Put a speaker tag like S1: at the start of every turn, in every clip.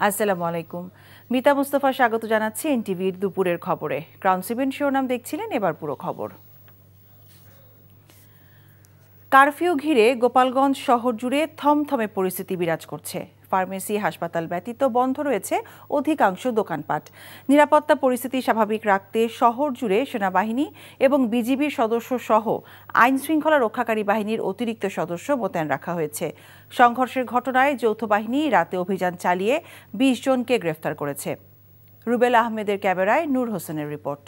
S1: আসসালামু আলাইকুম। মিতা মুস্তাফা স্বাগত জানাচ্ছি এনটিভির দুপুরের খবরে। ক্রাউন 7 শিরোনাম দেখছিলেন, এবার পুরো খবর। কারফিউ ঘিরে গোপালগঞ্জ শহর জুড়ে থমথমে পরিস্থিতি বিরাজ করছে। ফার্মেসি, হাসপাতাল ব্যতীত বন্ধ রয়েছে অধিকাংশ দোকানপাট। নিরাপত্তা পরিস্থিতি স্বাভাবিক রাখতে শহর জুড়ে সেনাবাহিনী এবং বিজিবির সদস্য সহ আইন শৃঙ্খলা রক্ষাকারী বাহিনীর অতিরিক্ত সদস্য মোতায়েন রাখা হয়েছে। সংঘর্ষের ঘটনায় যৌথ বাহিনী রাতে অভিযান চালিয়ে ২০ জনকে গ্রেফতার করেছে। রুবেল আহমেদের ক্যামেরায় নূর হোসেনের রিপোর্ট।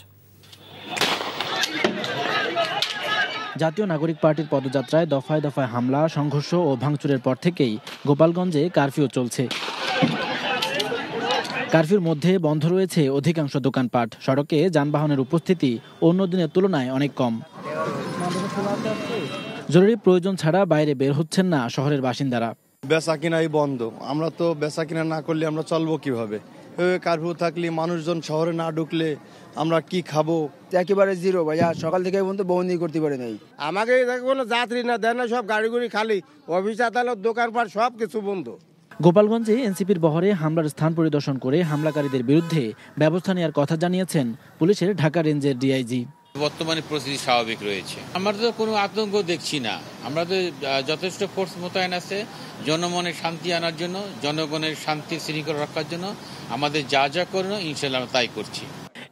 S2: জাতীয় নাগরিক পার্টির পদযাত্রায় দফায় দফায় হামলা, সংঘর্ষ ও ভাঙচুরের পর থেকেই গোপালগঞ্জে কারফিউ চলছে। কারফিউর মধ্যে বন্ধ রয়েছে অধিকাংশ দোকানপাট। সড়কে যানবাহনের উপস্থিতি অন্য দিনের তুলনায় অনেক কম। জরুরি প্রয়োজন ছাড়া বাইরে বের হচ্ছেন না শহরের বাসিন্দারা।
S3: বেচা কিনাই বন্ধ। আমরা তো বেচা কিনা না করলে আমরা চলবো কিভাবে? কারফিউ থাকলে মানুষজন শহরে না ঢুকলে আমরা কি খাবো?
S4: একেবারে জিরো ভাইয়া, সকাল থেকে পর্যন্ত বন্দি করতে পারে নাই।
S5: আমাকে কোনো যাত্রী না দেয় না, সব গাড়িগুড়ি খালি, অফিস আদালত দোকানপাট সব কিছু বন্ধ।
S2: গোপালগঞ্জে এনসিপির বহরে হামলার স্থান পরিদর্শন করে হামলাকারীদের বিরুদ্ধে ব্যবস্থা নেওয়ার কথা জানিয়েছেন পুলিশের ঢাকা রেঞ্জের ডিআইজি।
S6: বর্তমানে পরিস্থিতি স্বাভাবিক রয়েছে। আমরা তো কোনো আতঙ্ক দেখছি না। আমরা তো যথেষ্ট ফোর্স মোতায়েন আছে জনমনের শান্তি আনার জন্য, জনগণের শান্তি শৃঙ্খলা রক্ষার জন্য। আমাদের যা যা করণীয় ইনশাআল্লাহ আমরা তাই করছি।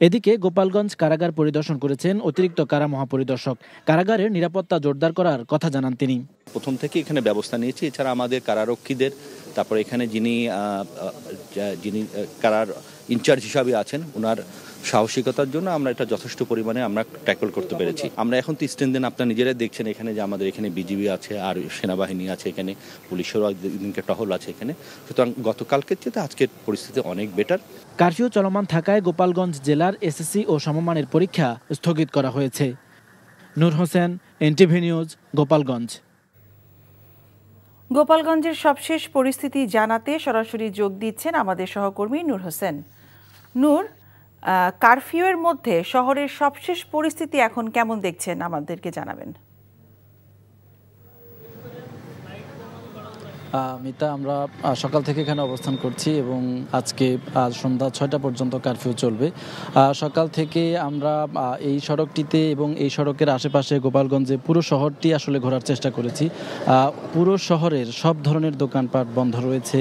S2: এদিকে গোপালগঞ্জ কারাগার পরিদর্শন করেছেন অতিরিক্ত কারা মহাপরিদর্শক। কারাগারের নিরাপত্তা জোরদার করার কথা জানান তিনি।
S7: প্রথম থেকে এখানে ব্যবস্থা নিয়েছি। এছাড়া আমাদের কারারক্ষীদের, তারপরে এখানে যিনি কারার ইনচার্জ হিসাবে আছেন, ওনার সাহসিকতার জন্য আমরা এটা যথেষ্ট পরিমাণে আমরা ট্যাকল করতে পেরেছি। আমরা এখন তো স্ট্রেনদেন আপনারা নিজেরাই দেখছেন এখানে যে আমাদের এখানে বিজিবি আছে, আর সেনাবাহিনী আছে, এখানে পুলিশেরও দিনকে টহল আছে এখানে। সুতরাং গতকালকের চেয়ে আজকের পরিস্থিতি অনেক বেটার।
S2: কারফিউ চলমান থাকায় গোপালগঞ্জ জেলার এসএসসি ও সমমানের পরীক্ষা স্থগিত করা হয়েছে। নূর হোসেন, এনটিভি নিউজ, গোপালগঞ্জ।
S1: গোপালগঞ্জের সবশেষ পরিস্থিতি জানাতে সরাসরি যোগ দিচ্ছেন আমাদের সহকর্মী নূর হোসেন। নূর, কারফিউয়ের মধ্যে শহরের সবশেষ পরিস্থিতি এখন কেমন দেখছেন, আমাদেরকে জানাবেন।
S2: মিতা, আমরা সকাল থেকে এখানে অবস্থান করছি এবং আজকে সন্ধ্যা ৬টা পর্যন্ত কারফিউ চলবে। সকাল থেকে আমরা এই সড়কটিতে এবং এই সড়কের আশেপাশে গোপালগঞ্জে পুরো শহরটি আসলে ঘোরার চেষ্টা করেছি। পুরো শহরের সব ধরনের দোকানপাট বন্ধ রয়েছে।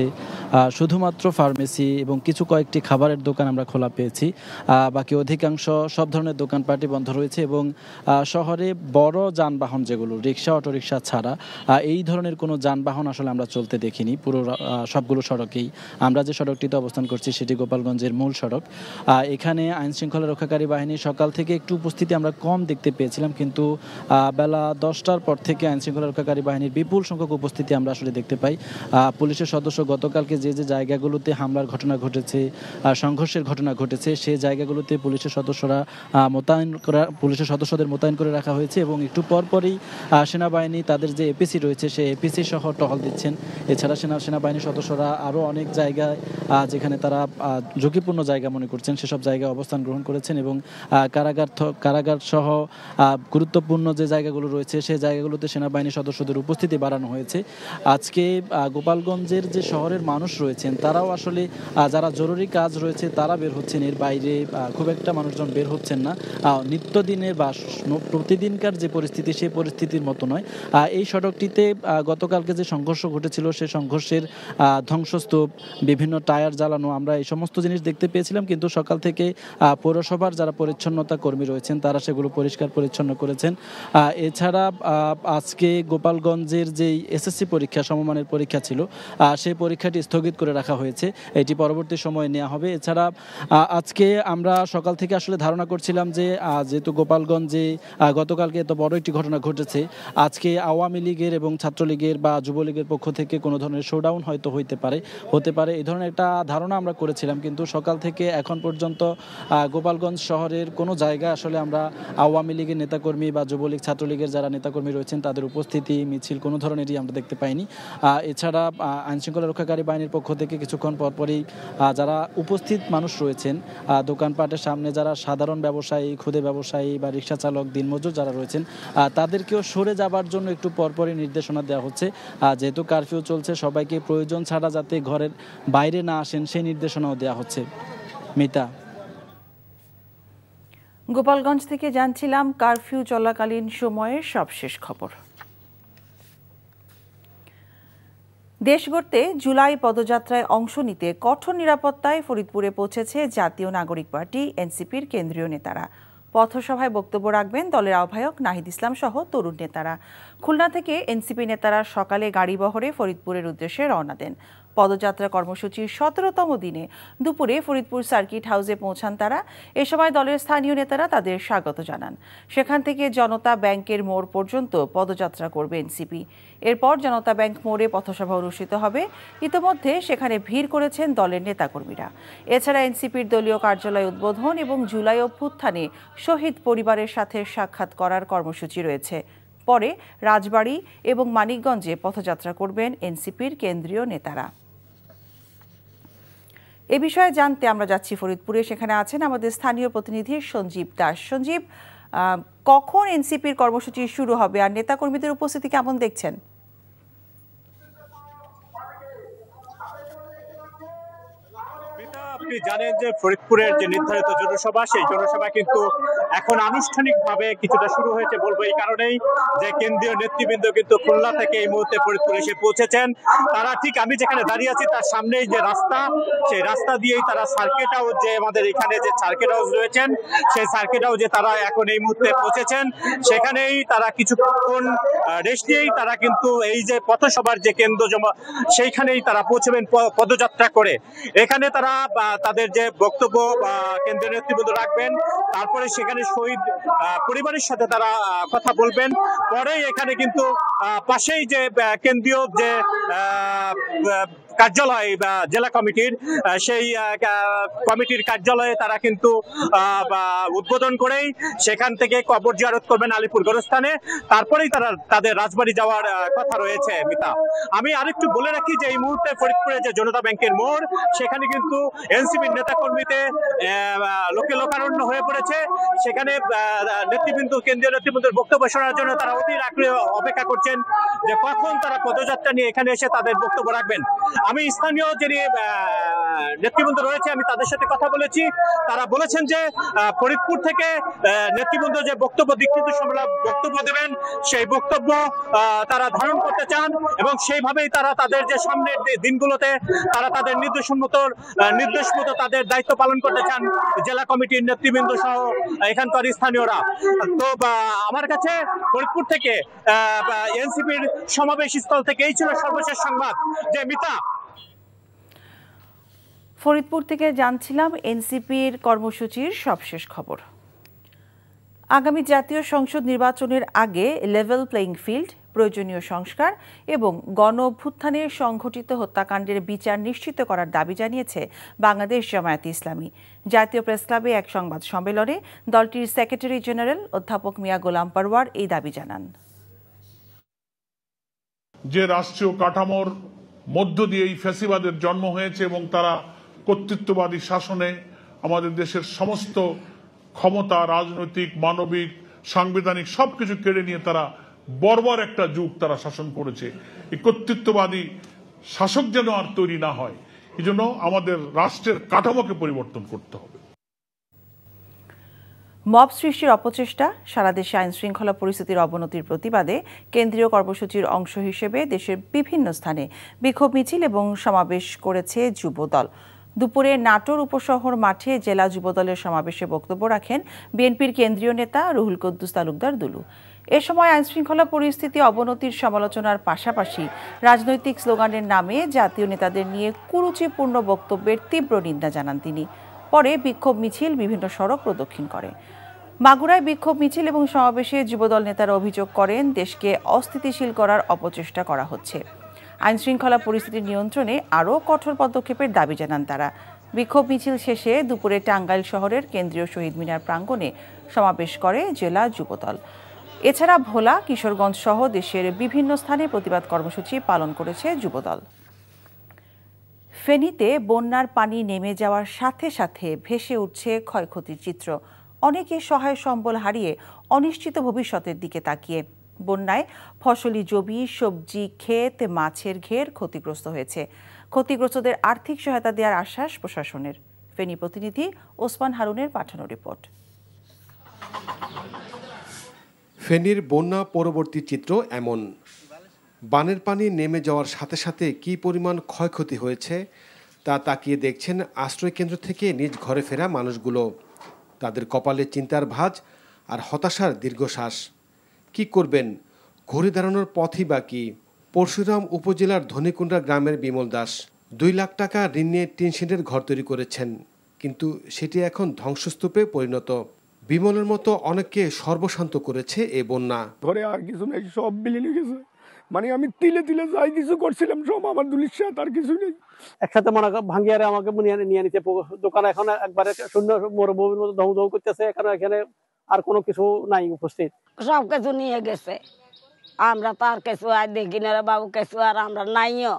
S2: শুধুমাত্র ফার্মেসি এবং কয়েকটি খাবারের দোকান আমরা খোলা পেয়েছি। বাকি অধিকাংশ সব ধরনের দোকানপাটই বন্ধ রয়েছে এবং শহরে বড় যানবাহন যেগুলো রিক্সা, অটোরিক্সা ছাড়া এই ধরনের কোনো যানবাহন আসলে আমরা চলতে দেখিনি পুরো সবগুলো সড়কেই। আমরা যে সড়কটিতে অবস্থান করছি সেটি গোপালগঞ্জের মূল সড়ক। এখানে আইন শৃঙ্খলা রক্ষাকারী বাহিনী সকাল থেকে একটু উপস্থিতি আমরা কম দেখতে পেয়েছিলাম, কিন্তু বেলা 10টার পর থেকে আইন শৃঙ্খলা রক্ষাকারী বাহিনীর বিপুল সংখ্যক উপস্থিতি আমরা আসলে দেখতে পাই। পুলিশের সদস্য গতকালকে যে জায়গাগুলোতে হামলার ঘটনা ঘটেছে, সংঘর্ষের ঘটনা ঘটেছে, সেই জায়গাগুলোতে পুলিশের সদস্যদের মোতায়েন করে রাখা হয়েছে এবং একটু পরপরই সেনাবাহিনী তাদের যে এপিসি রয়েছে সেই এপিসি সহ টহল দিচ্ছেন। এছাড়া সেনাবাহিনীর সদস্যরা আরও অনেক জায়গায় যেখানে তারা ঝুঁকিপূর্ণ জায়গা মনে করছেন সেসব জায়গায় অবস্থান গ্রহণ করেছেন এবং কারাগার সহ গুরুত্বপূর্ণ যে জায়গাগুলো রয়েছে সেই জায়গাগুলোতে সেনাবাহিনীর সদস্যদের উপস্থিতি বাড়ানো হয়েছে। আজকে গোপালগঞ্জের যে শহরের মানুষ রয়েছেন তারাও আসলে যারা জরুরি কাজ রয়েছে তারা বের হচ্ছেন, এর বাইরে খুব একটা মানুষজন বের হচ্ছেন না। নিত্যদিনের বা প্রতিদিনকার যে পরিস্থিতি সেই পরিস্থিতির মতো নয়। এই সড়কটিতে গতকালকে যে সংঘর্ষ ঘটেছিল সেই সংঘর্ষের ধ্বংসস্তূপ, বিভিন্ন টায়ার জ্বালানো, আমরা এই সমস্ত জিনিস দেখতে পেয়েছিলাম, কিন্তু সকাল থেকে পৌরসভার যারা পরিচ্ছন্নতা কর্মী রয়েছেন তারা সেগুলো পরিষ্কার পরিচ্ছন্ন করেছেন। এছাড়া আজকে গোপালগঞ্জের যেই এসএসসি পরীক্ষা, সমমানের পরীক্ষা ছিল, সেই পরীক্ষাটি স্থগিত করে রাখা হয়েছে, এটি পরবর্তী সময়ে নেওয়া হবে। এছাড়া আজকে আমরা সকাল থেকে আসলে ধারণা করছিলাম যে যেহেতু গোপালগঞ্জে গতকালকে এত বড় একটি ঘটনা ঘটেছে, আজকে আওয়ামী লীগের এবং ছাত্রলীগের বা যুবলীগের পক্ষ থেকে কোনো ধরনের শোডাউন হয়তো হতে পারে এই ধরনের একটা ধারণা আমরা করেছিলাম, কিন্তু সকাল থেকে এখন পর্যন্ত গোপালগঞ্জ শহরের কোনো জায়গায় আসলে আমরা আওয়ামী লীগের নেতাকর্মী বা যুবলীগ ছাত্রলীগের যারা নেতাকর্মী রয়েছেন তাদের উপস্থিতি, মিছিল কোনো ধরনেরই আমরা দেখতে পাইনি। এছাড়া আইনশৃঙ্খলা রক্ষাকারী বাহিনীর পক্ষ থেকে কিছুক্ষণ পরপরই যারা উপস্থিত মানুষ রয়েছেন দোকানপাটের সামনে, যারা সাধারণ ব্যবসায়ী, ক্ষুদে ব্যবসায়ী বা রিক্সা চালক, দিনমজুর যারা রয়েছেন তাদেরকেও সরে যাবার জন্য একটু পরপরই নির্দেশনা দেওয়া হচ্ছে। যেহেতু কারফিউ কারফিউ চলছে, সবাইকে প্রয়োজন ছাড়া যাতে ঘরের বাইরে না আসেন সেই নির্দেশনাও দেওয়া হচ্ছে। মিতা।
S1: গোপালগঞ্জ থেকে জানছিলাম কারফিউ চলাকালীন সময়ের সবশেষ খবর। দেশ গড়তে জুলাই পদযাত্রায় অংশ নিতে কঠোর নিরাপত্তায় ফরিদপুরে পৌঁছেছে জাতীয় নাগরিক পার্টি এনসিপির কেন্দ্রীয় নেতারা। পথসভায় বক্তব্য রাখবেন দলের আহ্বায়ক নাহিদ ইসলাম সহ তরুণ নেতারা। খুলনা থেকে এনসিপি নেতারা সকালে গাড়ি বহরে ফরিদপুরের উদ্দেশ্যে রওনা দেন। পদযাত্রা কর্মসূচির 17তম দিনে দুপুরে ফরিদপুর সার্কিট হাউসে পৌঁছান তারা। এ সময় দলের স্থানীয় নেতারা তাদের স্বাগত জানান। সেখান থেকে জনতা ব্যাংকের মোড় পর্যন্ত পদযাত্রা করবে এনসিপি। এরপর জনতা ব্যাংক মোড়ে পথসভা অনুষ্ঠিত হবে। ইতোমধ্যে সেখানে ভিড় করেছেন দলের নেতাকর্মীরা। এছাড়া এনসিপির দলীয় কার্যালয় উদ্বোধন এবং জুলাই অভ্যুত্থানে শহীদ পরিবারের সাথে সাক্ষাৎ করার কর্মসূচি রয়েছে। পরে রাজবাড়ী এবং মানিকগঞ্জে পথযাত্রা করবেন এনসিপির কেন্দ্রীয় নেতারা। এ বিষয়ে জানতে আমরা যাচ্ছি ফরিদপুরে। সেখানে আছেন আমাদের স্থানীয় প্রতিনিধি সঞ্জীব দাস। সঞ্জীব, কখন এনসিপির কর্মসূচি শুরু হবে আর নেতাকর্মীদের উপস্থিতি কেমন দেখছেন?
S8: আপনি জানেন যে ফরিদপুরের যে নির্ধারিত জনসভা, সেই জনসভা কিন্তু এখন আনুষ্ঠানিকভাবে কিছুটা শুরু হয়েছে বলবো এই কারণেই যে কেন্দ্রীয় নেতৃবৃন্দ কিন্তু খুলনা থেকে এই মুহূর্তে ফরিদপুরে এসে পৌঁছেছেন। তারা ঠিক আমি যেখানে দাঁড়িয়ে আছি তার সামনেই যে রাস্তা, সেই রাস্তা দিয়েই তারা সার্কিট হাউস, যে আমাদের এখানে যে সার্কিট হাউস রয়েছেন সেই সার্কিট হাউসে তারা এখন এই মুহূর্তে পৌঁছেছেন। সেখানেই তারা কিছুক্ষণ রেস্ট নিয়েই তারা কিন্তু এই যে পথসভার যে কেন্দ্র জমা সেইখানেই তারা পৌঁছবেন পদযাত্রা করে। এখানে তারা তাদের যে বক্তব্য কেন্দ্রীয় নেতৃবৃন্দ রাখবেন, তারপরে সেখানে শহীদ পরিবারের সাথে তারা কথা বলবেন। পরেই এখানে কিন্তু পাশেই যে কেন্দ্রীয় যে কার্যালয় বা জেলা কমিটির, সেই কমিটির কার্যালয়ে তারা কিন্তু উদ্বোধন করেই সেখান থেকে কবর জিয়ারত করবেন আলিপুর গোরস্থানে। তারপরেই তারা তাদের রাজবাড়ি যাওয়ার কথা রয়েছে। মিতা, আমি আরেকটু বলে রাখি যে এই মুহূর্তে ফরিদপুরে যে জনতা ব্যাংকের মোড়, সেখানে কিন্তু এনসিপির নেতাকর্মীতে লোকে লোকারণ্য হয়ে পড়েছে। সেখানে নেতৃবৃন্দ, কেন্দ্রীয় নেতৃবৃন্দের বক্তব্য শোনার জন্য তারা অধীর আগ্রহে অপেক্ষা করছেন যে কখন তারা পদযাত্রা নিয়ে এখানে এসে তাদের বক্তব্য রাখবেন। আমি স্থানীয় যিনি নেতৃবৃন্দ রয়েছে আমি তাদের সাথে কথা বলেছি। তারা বলেছেন যে ফরিদপুর থেকে নেতৃবৃন্দ যে বক্তব্য, দীক্ষিত বক্তব্য দেবেন, সেই বক্তব্য তারা ধারণ করতে চান এবং সেইভাবেই তারা তাদের যে সামনের দিনগুলোতে তারা তাদের নির্দেশ মতো তাদের দায়িত্ব পালন করতে চান, জেলা কমিটির নেতৃবৃন্দ সহ এখানকার স্থানীয়রা। তো আমার কাছে ফরিদপুর থেকে এনসিপির সমাবেশ স্থল থেকে এই ছিল সর্বশেষ সংবাদ। যে মিতা,
S1: ফরিদপুর থেকে জানছিলাম এনসিপির কর্মসূচির সবশেষ খবর। আগামী জাতীয় সংসদ নির্বাচনের আগে লেভেল প্লেইং ফিল্ড, প্রয়োজনীয় সংস্কার এবং গণ অভ্যুত্থানে সংঘটিত হত্যাকাণ্ডের বিচার নিশ্চিত করার দাবি জানিয়েছে বাংলাদেশ জামায়াতে ইসলামী। জাতীয় প্রেসক্লাবে এক সংবাদ সম্মেলনে দলটির সেক্রেটারি জেনারেল অধ্যাপক মিয়া গোলাম পরওয়ার এই দাবি জানান।
S9: যে রাষ্ট্রীয় কাঠামোর মধ্য দিয়ে এই ফ্যাসিবাদের জন্ম হয়েছে এবং তারা কর্তৃত্ববাদী শাসনে আমাদের দেশের সমস্ত ক্ষমতা, রাজনৈতিক, মানবিক, সাংবিধানিক সবকিছু কেড়ে নিয়ে তারা বর্বর একটা যুগ তারা শাসন করেছে। এই কর্তৃত্ববাদী শাসক যেন আর তৈরি না হয়, এই জন্য আমাদের রাষ্ট্রের কাঠামোকে পরিবর্তন করতে হবে।
S1: মব সৃষ্টির অপচেষ্টা, সারা দেশে আইন শৃঙ্খলা পরিস্থিতির অবনতির প্রতিবাদে কেন্দ্রীয় কর্মসূচির অংশ হিসেবে দেশের বিভিন্ন স্থানে বিক্ষোভ মিছিল এবং সমাবেশ করেছে যুবদল। দুপুরে নাটোর উপশহর মাঠে জেলা যুবদলের সমাবেশে বক্তব্য রাখেন বিএনপির কেন্দ্রীয় নেতা রুহুল কুদ্দুস তালুকদার দুলু। এ সময় আইনশৃঙ্খলা পরিস্থিতি অবনতির সমালোচনার পাশাপাশি রাজনৈতিক স্লোগানের নামে জাতীয় নেতাদের নিয়ে কুরুচিপূর্ণ বক্তব্যের তীব্র নিন্দা জানান তিনি। পরে বিক্ষোভ মিছিল বিভিন্ন সড়ক প্রদক্ষিণ করে। মাগুরায় বিক্ষোভ মিছিল এবং সমাবেশে যুবদল নেতারা অভিযোগ করেন দেশকে অস্থিতিশীল করার অপচেষ্টা করা হচ্ছে। আইনশৃঙ্খলা পরিস্থিতি নিয়ন্ত্রণে আরও কঠোর পদক্ষেপের দাবি জানান তারা। বিক্ষোভ মিছিল শেষে দুপুরে টাঙ্গাইল শহরের কেন্দ্রীয় শহীদ মিনার প্রাঙ্গণে সমাবেশ করে জেলা যুবদল। এছাড়া ভোলা, কিশোরগঞ্জ সহ দেশের বিভিন্ন স্থানে প্রতিবাদ কর্মসূচি পালন করেছে যুবদল। ফেনীতে বন্যার পানি নেমে যাওয়ার সাথে সাথে ভেসে উঠছে ক্ষয়ক্ষতির চিত্র। অনেকে সহায় সম্বল হারিয়ে অনিশ্চিত ভবিষ্যতের দিকে তাকিয়ে। বন্যায় ফসলি জমি, সবজি ক্ষেত, মাছের ঘের ক্ষতিগ্রস্ত হয়েছে। ক্ষতিগ্রস্তদের আর্থিক সহায়তা দেওয়ার আশ্বাস প্রশাসনের। ফেনী প্রতিনিধি ওসমান হারুনের পাঠানো রিপোর্ট।
S10: ফেনীর বন্যা পরবর্তী চিত্র এমন। বানের পানি নেমে যাওয়ার সাথে সাথে কী পরিমাণ ক্ষয়ক্ষতি হয়েছে তা তাকিয়ে দেখছেন আশ্রয়কেন্দ্র থেকে নিজ ঘরে ফেরা মানুষগুলো। তাদের কপালে চিন্তার ভাঁজ আর হতাশার দীর্ঘশ্বাস। কি করবেন, ঘুরে দাঁড়ানোর পথই বাকি। পরশুরাম উপজেলার ধনীকুণ্ডা গ্রামের বিমল দাস 2 লাখ টাকা ঋণ নিয়ে টিন শেডের ঘর তৈরি করেছেন, কিন্তু সেটি এখন ধ্বংসস্তূপে পরিণত। বিমলের মতো অনেককে সর্বশান্ত করেছে এ বন্যা।
S11: ঘরে আর কিছু নেই, সব বিলীন গেছে। মানে আমি তিলে তিলে যাই কিছু করছিলাম সব আমার দুলির সাথে, আর কিছু নেই।
S12: একসাথে মনে ভাঙিয়ারে আমাকে নিয়ে নিতে দোকান এখন একবারে শূন্য মরুভূমির মতো ধৌ ধৌ করতেছে। এখানে আর কোনো কিছু নাই উপস্থিত,
S13: সব কিছু নিয়ে গেছে। আমরা তো আর কিছু আর দেখি না বাবু, কিছু আর আমরা নাইও।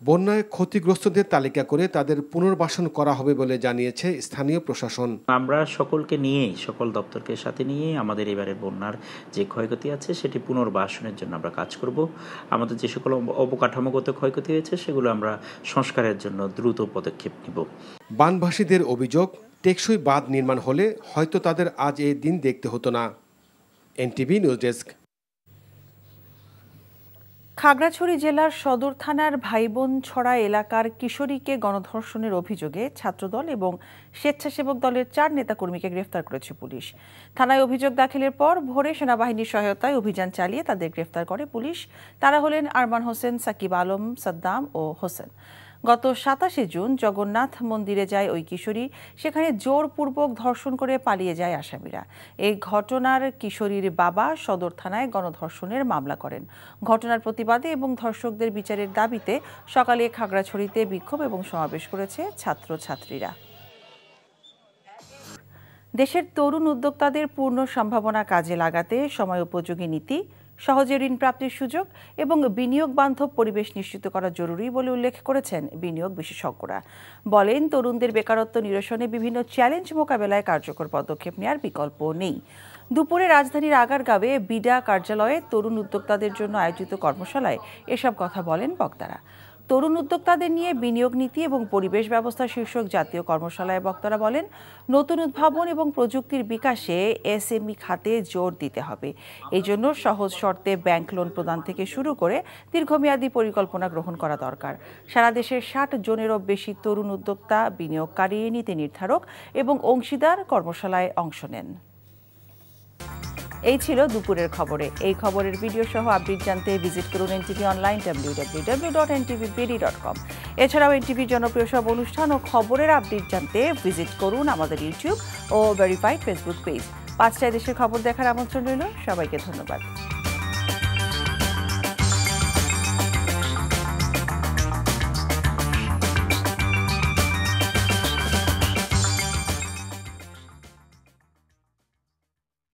S10: বন্যায় ক্ষতিগ্রস্তদের তালিকা করে তাদের পুনর্বাসন করা হবে বলে জানিয়েছে স্থানীয় প্রশাসন।
S14: আমরা সকলকে নিয়েই, সকল দপ্তরকে সাথে নিয়ে আমাদের এবারে বন্যার যে ক্ষয়ক্ষতি আছে সেটি পুনর্বাসনের জন্য আমরা কাজ করব। আমাদের যে সকল অবকাঠামোগত ক্ষয়ক্ষতি হয়েছে সেগুলো আমরা সংস্কারের জন্য দ্রুত পদক্ষেপ নিব।
S10: বানভাসীদের অভিযোগ, টেকসই বাঁধ নির্মাণ হলে হয়তো তাদের আজ এই দিন দেখতে হতো না। NTV news desk.
S1: খাগড়াছড়ি জেলার সদর থানার ভাইবোন ছড়া এলাকার কিশোরীকে গণধর্ষণের অভিযোগে ছাত্রদল এবং স্বেচ্ছাসেবক দলের 4 নেতাকর্মীকে গ্রেফতার করেছে পুলিশ। থানায় অভিযোগ দাখিলের পর ভোরে সেনাবাহিনীর সহায়তায় অভিযান চালিয়ে তাদের গ্রেফতার করে পুলিশ। তারা হলেন আরমান হোসেন, সাকিব আলম, সাদ্দাম ও হোসেন। গত 27 জুন জগন্নাথ মন্দিরে যায় ওই কিশোরী। সেখানে জোরপূর্বক ধর্ষণ করে পালিয়ে যায় আসামিরা। এই ঘটনার কিশোরীর বাবা সদর থানায় গণধর্ষণের মামলা করেন। ঘটনার প্রতিবাদে এবং ধর্ষকদের বিচারের দাবিতে সকালে খাগড়াছড়িতে বিক্ষোভ এবং সমাবেশ করেছে ছাত্রছাত্রীরা। দেশের তরুণ উদ্যোক্তাদের পূর্ণ সম্ভাবনা কাজে লাগাতে সময় উপযোগী নীতি, সহজে ঋণ প্রাপ্তির সুযোগ এবং বিনিয়োগ বান্ধব পরিবেশ নিশ্চিত করা জরুরি বলে উল্লেখ করেছেন বিনিয়োগ বিশেষজ্ঞরা। বলেন, তরুণদের বেকারত্ব নিরসনে বিভিন্ন চ্যালেঞ্জ মোকাবেলায় কার্যকর পদক্ষেপ নেওয়ার বিকল্প নেই। দুপুরে রাজধানীর আগারগাঁওয়ে বিডা কার্যালয়ে তরুণ উদ্যোক্তাদের জন্য আয়োজিত কর্মশালায় এসব কথা বলেন বক্তারা। তরুণ উদ্যোক্তাদের নিয়ে বিনিয়োগ নীতি এবং পরিবেশ ব্যবস্থা শীর্ষক জাতীয় কর্মশালায় বক্তারা বলেন, নতুন উদ্ভাবন এবং প্রযুক্তির বিকাশে এসএমই খাতে জোর দিতে হবে। এই জন্য সহজ শর্তে ব্যাংক লোন প্রদান থেকে শুরু করে দীর্ঘমেয়াদী পরিকল্পনা গ্রহণ করা দরকার। সারা দেশের 60 জনেরও বেশি তরুণ উদ্যোক্তা, বিনিয়োগকারী, নীতি নির্ধারক এবং অংশীদার কর্মশালায় অংশ নেন। এই ছিল দুপুরের খবরে। এই খবরের ভিডিও সহ আপডেট জানতে ভিজিট করুন এনটিভি অনলাইন www.ntvbd.com। এছাড়াও এনটিভির জনপ্রিয় সব অনুষ্ঠান ও খবরের আপডেট জানতে ভিজিট করুন আমাদের ইউটিউব ও ভেরিফাইড ফেসবুক পেজ। 5টায় দেশের খবর দেখার আমন্ত্রণ রইল। সবাইকে ধন্যবাদ।